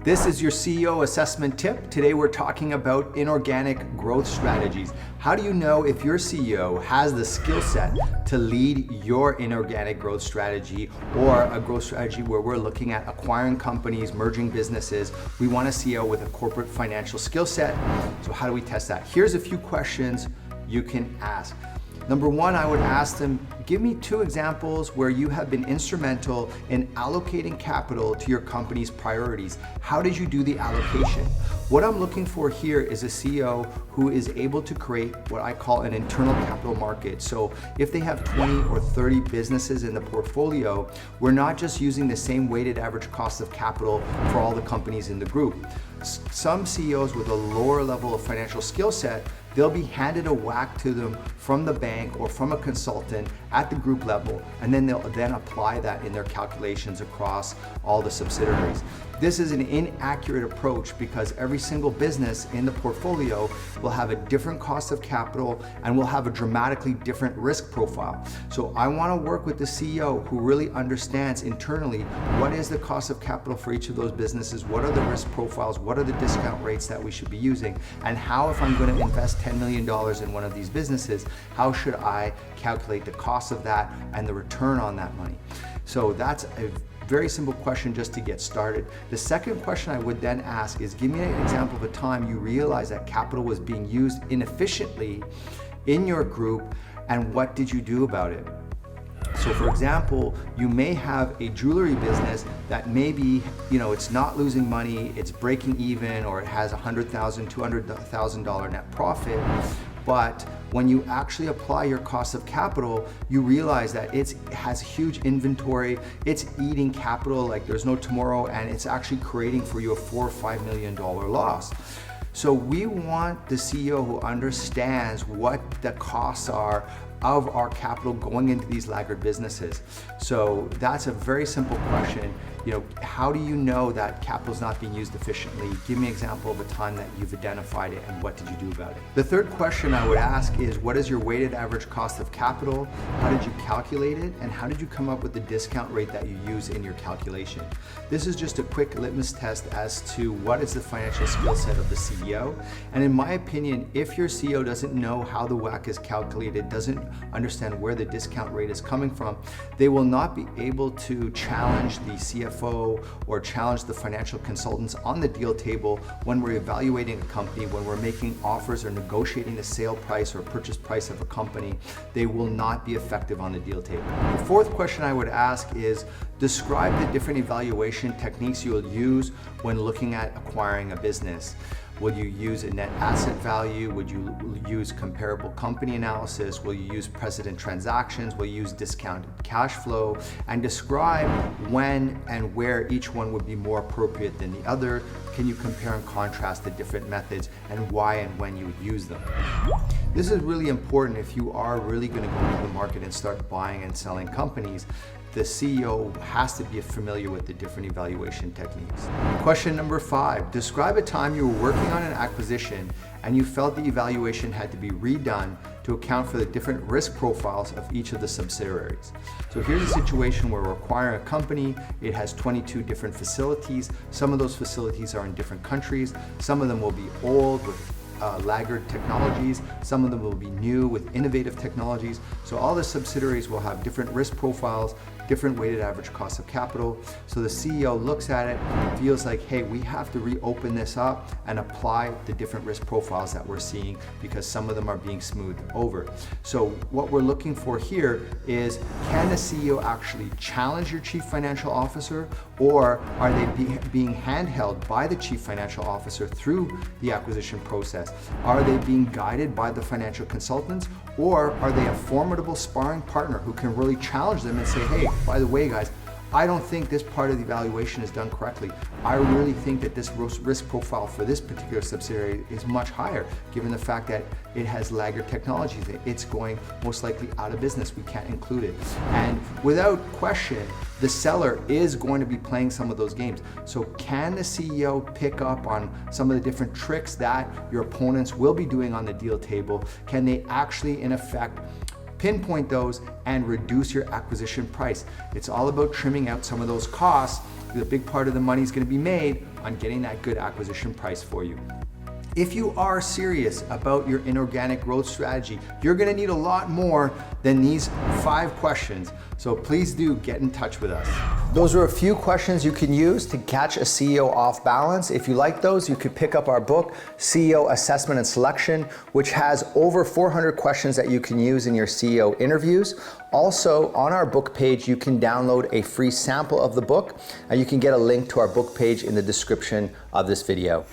This is your CEO assessment tip. Today we're talking about inorganic growth strategies. How do you know if your CEO has the skill set to lead your inorganic growth strategy or a growth strategy where we're looking at acquiring companies, merging businesses? We want a CEO with a corporate financial skill set. So how do we test that? Here's a few questions you can ask. Number one, I would ask them, give me 2 examples where you have been instrumental in allocating capital to your company's priorities. How did you do the allocation? What I'm looking for here is a CEO who is able to create what I call an internal capital market. So if they have 20 or 30 businesses in the portfolio, we're not just using the same weighted average cost of capital for all the companies in the group. Some CEOs with a lower level of financial skill set, they'll be handed a whack to them from the bank or from a consultant at the group level, and then they'll then apply that in their calculations across all the subsidiaries. This is an inaccurate approach because every single business in the portfolio will have a different cost of capital and will have a dramatically different risk profile. So I want to work with the CEO who really understands internally what is the cost of capital for each of those businesses, what are the risk profiles, what are the discount rates that we should be using, and how, if I'm going to invest $10 million in one of these businesses, how should I calculate the cost of that and the return on that money? So that's a very simple question just to get started. The second question I would then ask is, give me an example of a time you realized that capital was being used inefficiently in your group, and what did you do about it? So for example, you may have a jewelry business that maybe, it's not losing money, it's breaking even, or it has $100,000, $200,000 net profit. But when you actually apply your cost of capital, you realize that it has huge inventory, it's eating capital like there's no tomorrow, and it's actually creating for you a $4 or $5 million loss. So we want the CEO who understands what the costs are of our capital going into these laggard businesses. So that's a very simple question. How do you know that capital is not being used efficiently? Give me an example of a time that you've identified it, and what did you do about it? The third question I would ask is, what is your weighted average cost of capital? How did you calculate it? And how did you come up with the discount rate that you use in your calculation? This is just a quick litmus test as to what is the financial skill set of the CEO. And in my opinion, if your CEO doesn't know how the WACC is calculated, doesn't understand where the discount rate is coming from, they will not be able to challenge the CFO or challenge the financial consultants on the deal table when we're evaluating a company, when we're making offers or negotiating the sale price or purchase price of a company. They will not be effective on the deal table. The fourth question I would ask is, describe the different evaluation techniques you will use when looking at acquiring a business. Will you use a net asset value? Would you use comparable company analysis? Will you use precedent transactions? Will you use discounted cash flow? And describe when and where each one would be more appropriate than the other. Can you compare and contrast the different methods and why and when you would use them? This is really important if you are really going to go into the market and start buying and selling companies. The CEO has to be familiar with the different evaluation techniques. Question number 5, describe a time you were working on an acquisition and you felt the evaluation had to be redone to account for the different risk profiles of each of the subsidiaries. So here's a situation where we're acquiring a company. It has 22 different facilities. Some of those facilities are in different countries. Some of them will be old with laggard technologies. Some of them will be new with innovative technologies. So all the subsidiaries will have different risk profiles, different weighted average cost of capital. So the CEO looks at it, feels like, hey, we have to reopen this up and apply the different risk profiles that we're seeing because some of them are being smoothed over. So what we're looking for here is, can the CEO actually challenge your chief financial officer, or are they being handheld by the chief financial officer through the acquisition process? Are they being guided by the financial consultants, or are they a formidable sparring partner who can really challenge them and say, hey, by the way, guys, I don't think this part of the evaluation is done correctly. I really think that this risk profile for this particular subsidiary is much higher, given the fact that it has laggard technologies. It's going most likely out of business. We can't include it. And without question, the seller is going to be playing some of those games. So can the CEO pick up on some of the different tricks that your opponents will be doing on the deal table? Can they actually, in effect, pinpoint those and reduce your acquisition price? It's all about trimming out some of those costs. The big part of the money is going to be made on getting that good acquisition price for you. If you are serious about your inorganic growth strategy, you're gonna need a lot more than these 5 questions. So please do get in touch with us. Those are a few questions you can use to catch a CEO off balance. If you like those, you could pick up our book, CEO Assessment and Selection, which has over 400 questions that you can use in your CEO interviews. Also, on our book page, you can download a free sample of the book, and you can get a link to our book page in the description of this video.